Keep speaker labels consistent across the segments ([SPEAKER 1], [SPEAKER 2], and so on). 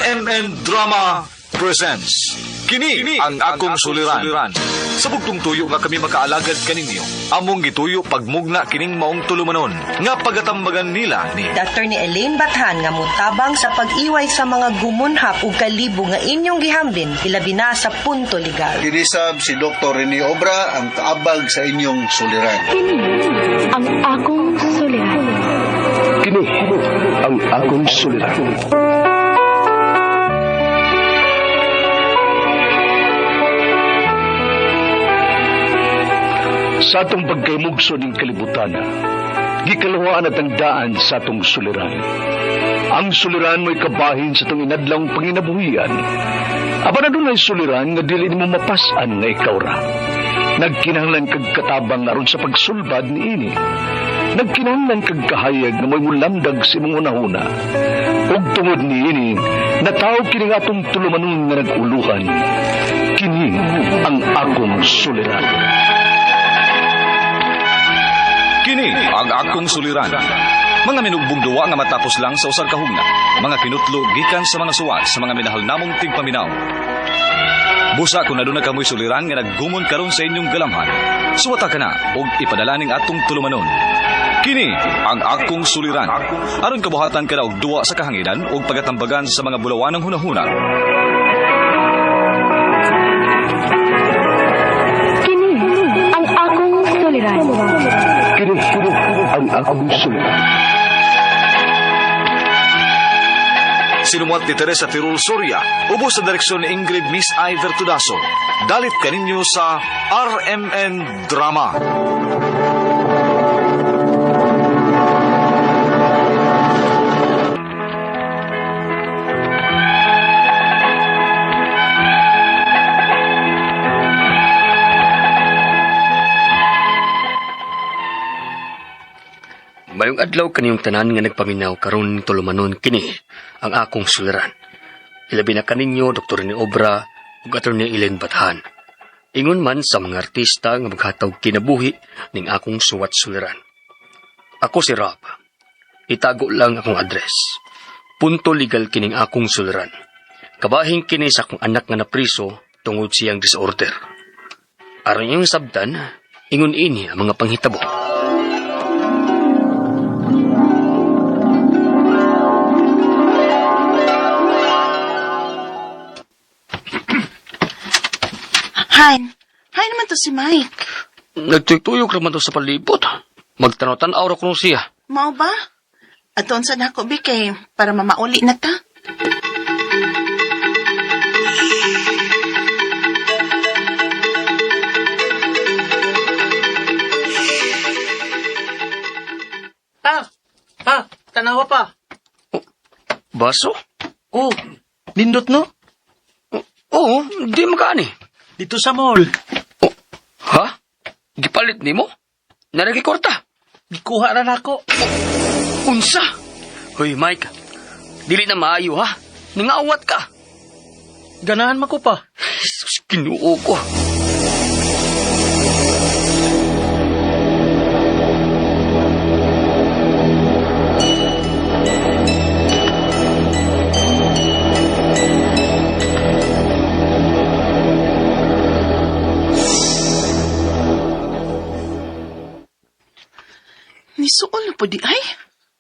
[SPEAKER 1] RMN Drama presents Kini ang akong suliran. Sa bugtong tuyo nga kami makaalagad kaninyo, among gituyo pagmugna kining maong tulumanon nga pagatambagan nila ni
[SPEAKER 2] Dr. ni Elaine Bathan nga mutabang sa pag-iway sa mga gumunhap ug kalibo nga inyong gihambin ilabi na sa punto legal.
[SPEAKER 3] Kinisab si Dr. Rene Obra ang kaabag sa inyong suliran.
[SPEAKER 4] Kini ang akong suliran.
[SPEAKER 5] Kini ang akong suliran. Sa atong pagkaymugso ng kalibutan, gikalawaan at ang daan sa atong suliran. Ang suliran mo'y kabahin sa itong inadlang panginabuhian. Aba na doon ay suliran nga dili mo mapasan nga ikaw ra. Nagkinahanglan kag katabang aron sa pagsulbad ni ini. Nagkinahanglan kag kahayag na mo'y mulamdag sa imong unahuna. Ug tungod ni ini, natawag kini nga atong tulumanon nga nag-uluhan. Kini ang akong suliran.
[SPEAKER 1] Kini ang akong suliran. Mga minugbong duwa nga matapos lang sa usar kahugna. Mga kinutlo gikan sa mga suwat sa mga minahal namong tigpaminaw. Busa kung naduna kamoy suliran nga naggumon karon sa inyong galamhan. Suwata ka na og ipadala ning atong tulumanon. Kini ang akong suliran. Aron kabuhatan ka na og duwa sa kahanginan og pagatambagan sa mga bulawanang hunahuna.
[SPEAKER 4] Kini ang akong suliran.
[SPEAKER 5] Kini ang akong suliran.
[SPEAKER 1] Sinumuat ni Teresa Tirul Soria, ubos sa direksyon ni Ingrid Miss Iver Tudaso. Dalit kaninyo sa RMN Drama.
[SPEAKER 6] Mayong adlaw kaniyong tanan nga nagpaminaw karon tulumanon kini ang akong suliran. Ilabi na kaninyo Dr. ni Obra ug Atty. Elaine Bathan. Ingon man sa mga artista nga maghatag kinabuhi ning akong suwat suliran. Ako si Rob. Itago lang akong address. Punto legal kining akong suliran. Kabahing kini sa akong anak nga napriso tungod siyang disorder. Aron yung sabdan, ingon ini ang mga panghitabo.
[SPEAKER 7] Hi naman to si Mike.
[SPEAKER 6] Nagtuyok naman to sa palibot. Magtanaw-tanaw ra kuno siya.
[SPEAKER 7] Mao ba? Aton sa nako bikay para mamauli na ta.
[SPEAKER 8] Tanawa pa.
[SPEAKER 6] Baso?
[SPEAKER 8] Oh, nindot no?
[SPEAKER 6] Oo, di magani.
[SPEAKER 8] Dito sa mall.
[SPEAKER 6] Ha? Gipalit ni mo? Naragikorta?
[SPEAKER 8] Gikuha ra nako.
[SPEAKER 6] Unsa? Hoy, Mike. Dili na maayo, ha? Ningawat ka.
[SPEAKER 8] Ganahan man ko pa.
[SPEAKER 6] Jesus, kinuo ko.
[SPEAKER 7] Nisuol na po di ay.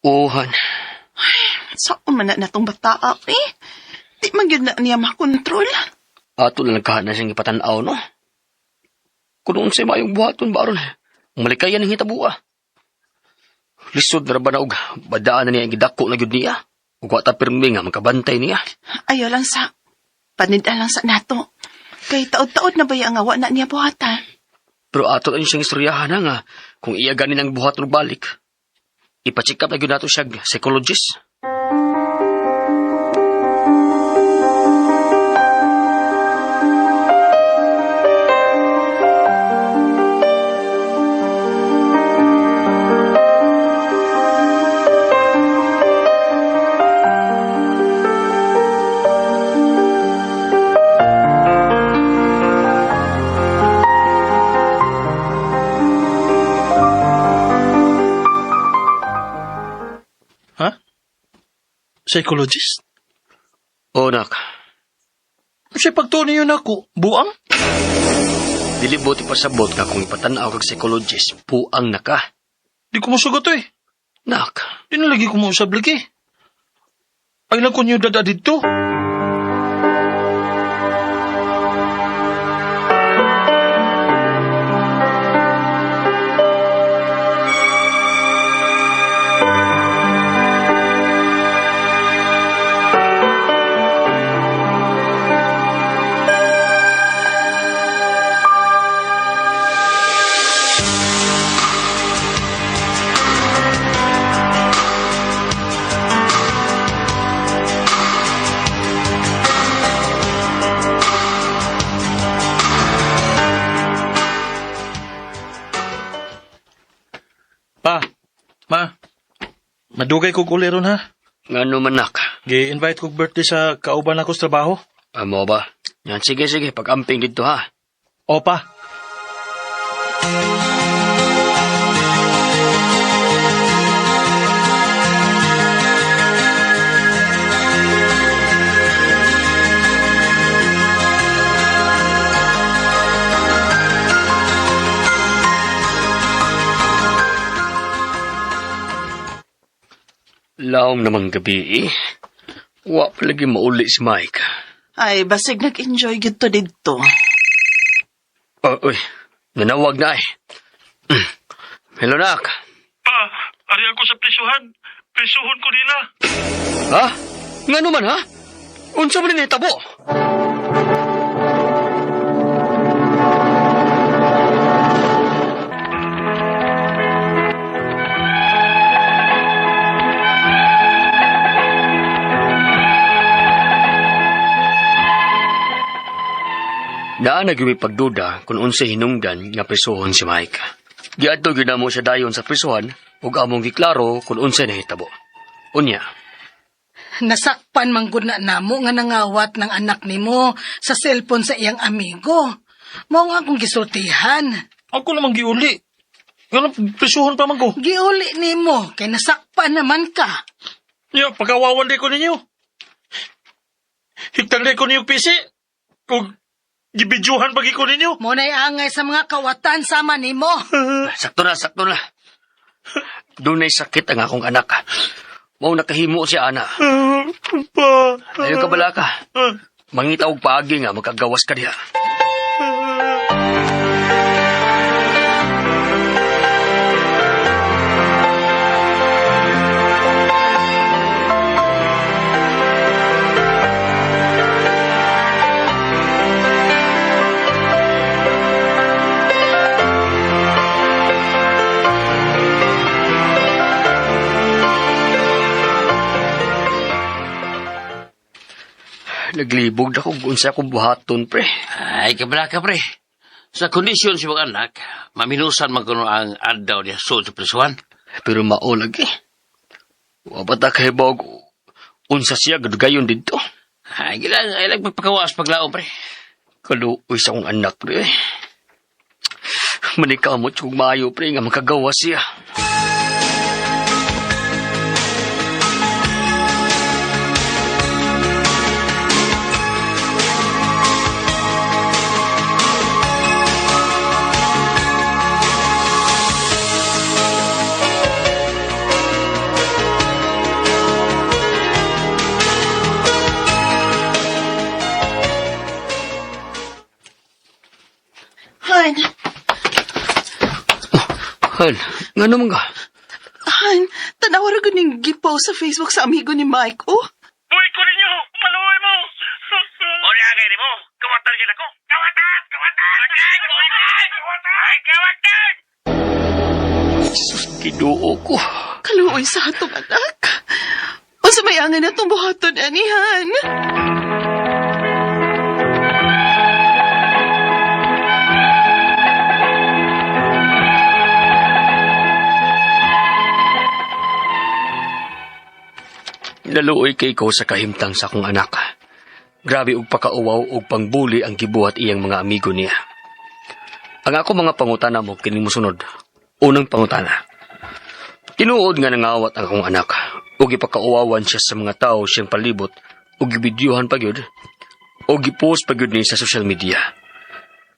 [SPEAKER 6] Ohan.
[SPEAKER 7] Saan man na natong bataa eh. Di man yun na niya makontrol.
[SPEAKER 6] Ato na nagkahan na siyang ipatanaw, no? Kung unsay mayong buhaton ba aron, malikayan ng hitabuha. Lisod na ba na og badaan na niya ang gidako na gyud niya. Ug wata pirmi nga magkabantay niya.
[SPEAKER 7] Ayaw lang sa panida lang sa nato. Kay taod-taod na ba yung awa na niya buhatan?
[SPEAKER 6] Pero ato na siyang istoryahan na nga kung iya ganin ang buhaton balik. Ipacheck up na gyud nato siya psychologist.
[SPEAKER 8] Psychologist?
[SPEAKER 6] O nak,
[SPEAKER 8] Siya pagtuon niyo na ako, buang?
[SPEAKER 6] dili buti pasabot nga kung ipatanaw kag psychologist, puang na ka.
[SPEAKER 8] Di ko masugot eh.
[SPEAKER 6] Nak,
[SPEAKER 8] Di na lagi ko mausab lagi. Ay lang ko niyo dada dito. Pa, ma, madugay ko kuliron ha.
[SPEAKER 6] ngano man nak?
[SPEAKER 8] Gi-invite ko birthday sa kauban ako sa trabaho.
[SPEAKER 6] Amo ba? Yan, sige, pag-amping dito ha.
[SPEAKER 8] O pa,
[SPEAKER 6] Laom namang gabi eh. Wa palagi mauli si Mike.
[SPEAKER 7] Ay, basig nag-enjoy gito dito.
[SPEAKER 6] Uy, nanawag na eh. Hello, nak.
[SPEAKER 8] pa, ari ako sa prisuhan. Prisuhon ko nila.
[SPEAKER 6] Ha? Nga naman, ha? Unsa man ni tabo? Daan na gyud pagduda kung unsa hinungdan nga prisuhon si Mike. Giadto gyud mo siya dayon sa prisuhan ug among giklaro kung unsa nahitabo. Unya,
[SPEAKER 9] Nasakpan man gud na namo nga nangawat ng anak nimo sa cellphone sa iyang amigo. Mao nga akong gisultihan.
[SPEAKER 8] Ako namang giuli. Ganun, prisuhon pa man ko.
[SPEAKER 9] Giuli nimo kay nasakpan naman ka.
[SPEAKER 8] Ya, pagkawawan di ko ninyo. Higtang di ko ninyo pisi. Kung gibidyuhan pagi ko ninyo.
[SPEAKER 9] Mo nay angay sa mga kawatan sama nimo.
[SPEAKER 6] sakto na. Dunay sakit ang akong anak. Mao nakahimo si ana.
[SPEAKER 8] Pa.
[SPEAKER 6] Ayo ka bala ka. Mangita og paagi nga magkagawas ka diha. Naglibog na kung unsa akong buhaton, pre.
[SPEAKER 10] Ay, kabala ka, pre. Sa kondisyon si mga anak, maminusan man kuno ang adlaw niya sa prisuhan.
[SPEAKER 6] Pero maulag eh. Wabata kahibog unsa siya gadugayon dito.
[SPEAKER 10] Ay, ilang magpakawas paglaom, pre.
[SPEAKER 6] Kaluoy sa akong anak, pre. Manikamot yung maayo, pre, nga makagawa siya.
[SPEAKER 7] Han,
[SPEAKER 6] Han, nga naman ka?
[SPEAKER 7] Han, tanawar ko ning gipost sa Facebook sa amigo ni Mike, oh.
[SPEAKER 8] Boy ko ninyo. Maluoy mo.
[SPEAKER 10] O niya, gani mo. Kawatan gina ko. Kawatan!
[SPEAKER 6] Kiduo ko.
[SPEAKER 7] Kaluoy sa atong anak. O sa mayangan na itong buhaton, anihan.
[SPEAKER 6] Naluoy kay ko sa kahimtang sa akong anak. Grabe og pakauwaw og pangbuli ang gibuhat iyang mga amigo niya. Ang ako mga pangutana mo kini mosunod. Unang pangutana. Tinuod nga nangawat ang akong anak ug ipakauwawan siya sa mga tao siyang palibot o gibidyohan pa gyud o gipost pa gyud ni sa social media.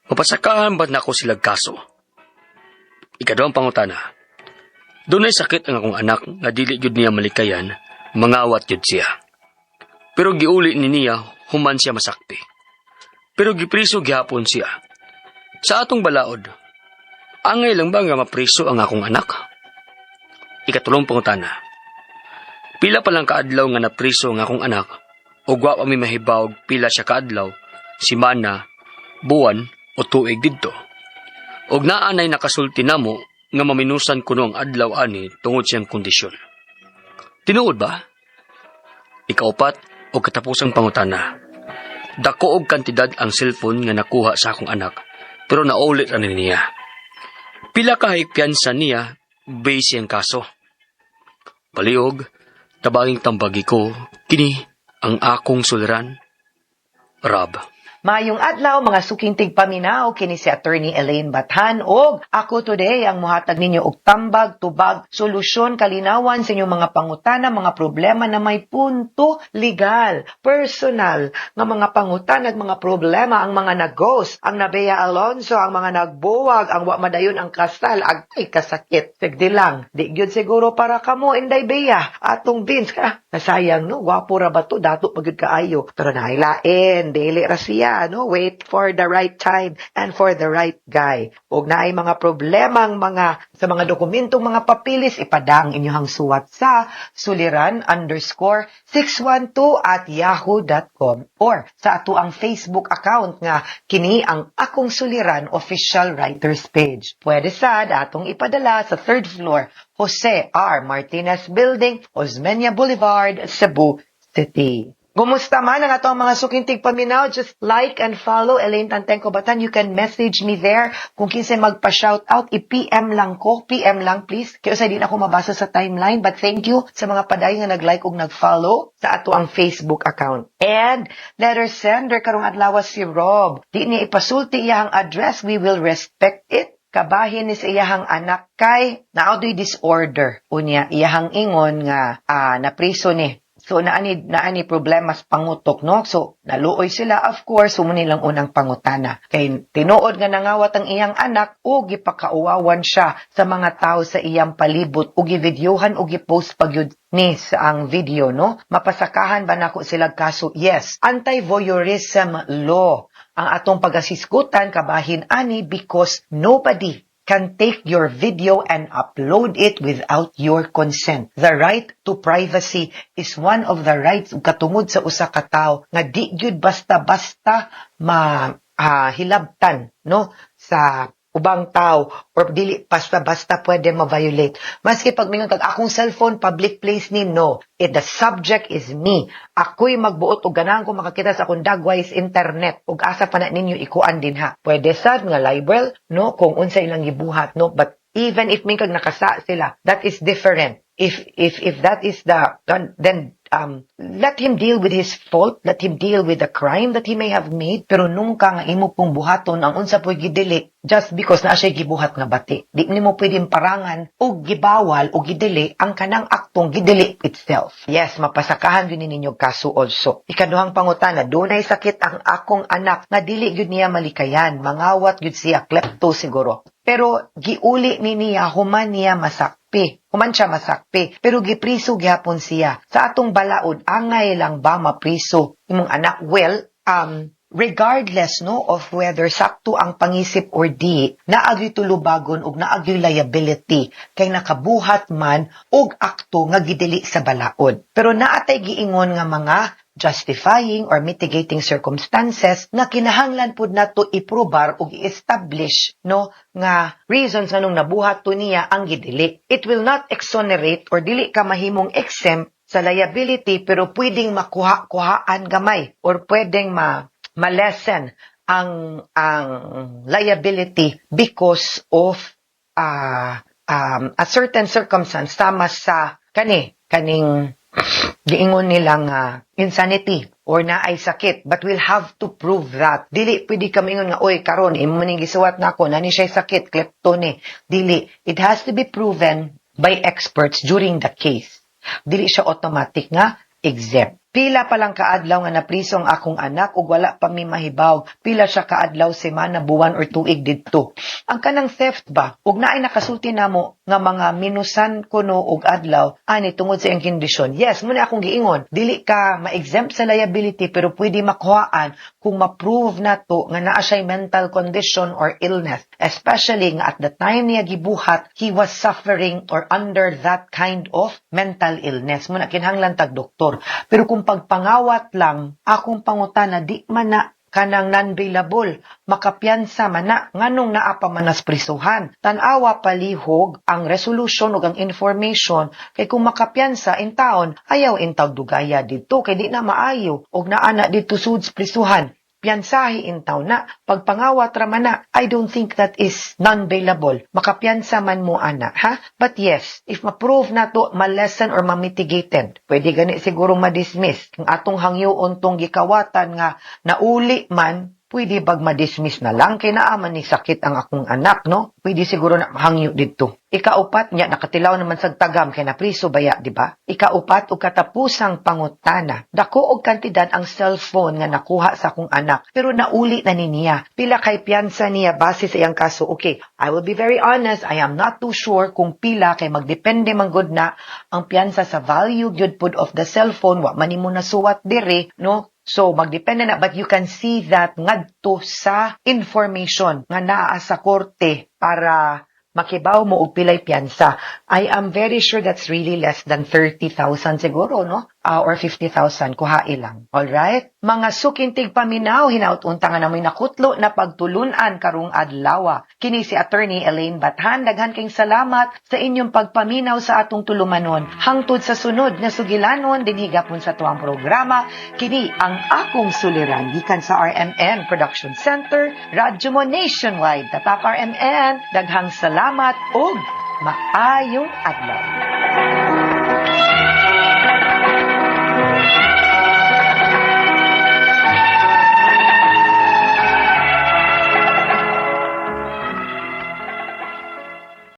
[SPEAKER 6] Mapasakahan ba nako sila kaso? Ikaduhang pangutana. Dunay sakit ang akong anak nga dili gyud niya malikayan, mangawat gyud siya. Pero giuli ni niya human siya masakti. Pero gipriso gihapon siya. Sa atong balaod, angay lang ba nga mapriso ang akong anak? Ikatulong pangutana. Pila pa lang kaadlaw nga napriso ang akong anak, o wa pa mi mahibaw pila siya kaadlaw, simana, buwan, o tuig didto. Og naanay nakasulti namo nga maminusan kuno ang adlaw ani tungod siyang kondisyon. Tinuod ba? Ikaupat o katapusang pangutana. Dako og kantidad ang cellphone nga nakuha sa akong anak, pero naulit ani niya. Pila ka higpiansa niya base ang kaso. Paliog, tabanging tambagi ko, kini ang akong suliran. Rob.
[SPEAKER 11] Mayong adlaw mga suking tigpaminaw kini si Attorney Elaine Bathan og ako today ang muhatag ninyo og tambag, tubag, solusyon, kalinawan sa inyong mga pangutana, mga problema na may punto legal, personal nga mga pangutana at mga problema ang mga nag-ghost, ang Nabea Alonso, ang mga nagbuwag, ang wa madayon ang kasal, agay kasakit. Sigdi lang, di gyud siguro para kamo Inday Bea, atong Vince ka. Nasayang no, gwapo ra ba to, dato pagud kaayo. Pero nailain, dili ra siya. Wait for the right time and for the right guy. Ug naay mga problemang sa mga dokumentong mga papilis, ipadang inyong suwat sa suliran_612@yahoo.com or sa ato ang Facebook account nga kini ang Akong Suliran Official Writers Page. Pwede sad atong ipadala sa 3rd floor Jose R. Martinez Building, Osmeña Boulevard, Cebu City. Gumusta man ang atong mga suking tigpaminaw, just like and follow Elaine Tantenco Batan. You can message me there. Kung kinsay magpa-shoutout, i-PM lang ko. PM lang please. Kaya sa di na ako mabasa sa timeline. But thank you sa mga padayon nga nag-like ug nag-follow sa ato ang Facebook account. And letter sender karong adlaw si Rob. Di niya ipasulti iyang address. We will respect it. Kabahin ni sa iyahang anak kay naaudoy disorder. Unya, iyahang ingon nga napriso ni. So, naani problema sa pangutok, no? So, naluoy sila, of course, sumuni lang unang pangutana. Kay tinuod nga nangawat ang iyang anak, o gipakauwawan siya sa mga tao sa iyang palibot, o givideohan, o gipost pagyud ni sa ang video, no? Mapasakahan ba nako sila kaso? Yes. Anti-voyeurism law ang atong pagasiskutan kabahin ani because nobody can take your video and upload it without your consent. The right to privacy is one of the rights katungod sa usa ka tawo nga di gyud basta-basta hilabtan no sa ubang tao or dili basta-basta pwede ma-violate. Maski pag mingon kag akong cellphone public place ni no, the subject is me. Ako'y magbuot og ganahan ko makakita sa akong dagway sa internet ug asa pa na ninyo ikuan din ha. Pwede sad nga libel no kung unsa ilang gibuhat no, but even if mingkag nakasa sila, that is different. If that is then let him deal with his fault, let him deal with the crime that he may have made, pero nung ka nga imo pong buhaton ang unsa po'y gidili just because na siya gibuhat nga bati. Di nimo pwedeng parangan o gibawal o gidili ang kanang aktong gidili itself. Yes, mapasakahan din ninyo kaso also. Ikaduhang pangutana, dunay sakit ang akong anak nga dili gyud niya malikayan, mangawat gyud siya, klepto siguro. Pero giuli ni niya human niya masakpi. Human siya masakpi. Pero gipriso gihapon siya. Sa atong balaod, angay lang ba mapriso imong anak? Well, regardless no of whether sakto ang pangisip or di, naagyoy tulubagon ug naagyoy liability kay nakabuhat man og akto nga gidili sa balaod. Pero naatay giingon nga mga justifying or mitigating circumstances na kinahanglan pud nato iprobar ug i-establish no nga reasons nganong nabuhat to niya ang gidili. It will not exonerate or dili ka mahimong exempt sa liability pero pwedeng makuha-kuhaan gamay or pwedeng ma-lessen ang liability because of a certain circumstance tama sa kaning giingon nilang insanity or naay sakit, but we'll have to prove that. Dili pwede kami ingon nga oy karon imo ning gisuwat nako nani siya sakit, klepto ni. Dili, it has to be proven by experts during the case. Dili siya automatic nga exempt. Pila pa lang kaadlaw nga napriso ang akong anak ug wala pa mi mahibaw pila siya kaadlaw, semana, buwan or tuig didto. Ang kanang theft ba ug naay nakasulti namo nga mga minusan kuno og adlaw ani tungod sa iyang kondisyon. Yes, muna akong giingon, dili ka ma-exempt sa liability pero pwede makuhaan kung ma-prove nato nga naa siya mental condition or illness, especially nga at the time niya gibuhat he was suffering or under that kind of mental illness. Muna kinahanglan tag doktor. Pero kung pagpangawat lang, akong pangutana, di man na kanang non-bailable, makapiyansa man na, nganong naapa manas prisuhan. Tanawa palihog ang resolution o ang information, kay kung makapiyansa in taon, ayaw intaw dugaya dito, kay di na maayo, o naana dito suds prisuhan. Piyansahi intaw na, pagpangawat raman na, I don't think that is non-bailable. Makapiyansa man mo ana, ha? But yes, if ma-prove na to, ma-lessen or ma-mitigated, pwede gani siguro ma-dismiss. Kung atong hangyoon tong gikawatan nga, nauli man, pwede bag ma-dismiss na lang, kay naaman ni sakit ang akong anak, no? Pwede siguro na hangyo dito. Ikaupat niya, nakatilaw naman sa tagam, kay napriso baya, di ba? Ikaupat, o katapusang pangutana. Dako og kantidad ang cellphone nga nakuha sa akong anak, pero nauli na ni niya. Pila kay piyansa niya base sa iyang kaso. Okay, I will be very honest, I am not too sure kung pila kay magdepende man gud na ang piyansa sa value gyud pud of the cellphone, wa man nimo nasuwat dire, no? So, magdepende na, but you can see that ngadto sa information nga naa sa korte para makibaw mo og pilay piyansa. I am very sure that's really less than 30,000 siguro, no? Or 50,000, kuhai lang. Alright? Mga sukintig paminaw, hinaut-unta nga namoy nakutlo na pagtulunan karong adlaw. Kini si Attorney Elaine Bathan, daghan kayong salamat sa inyong pagpaminaw sa atong tulumanon. Hangtod sa sunod na sugilanon, dinhigapon sa tuwang programa, kini ang akong suliran, gikan sa RMN Production Center, Radyo Mo Nationwide. Tatak RMN, daghang salamat og maayong adlaw.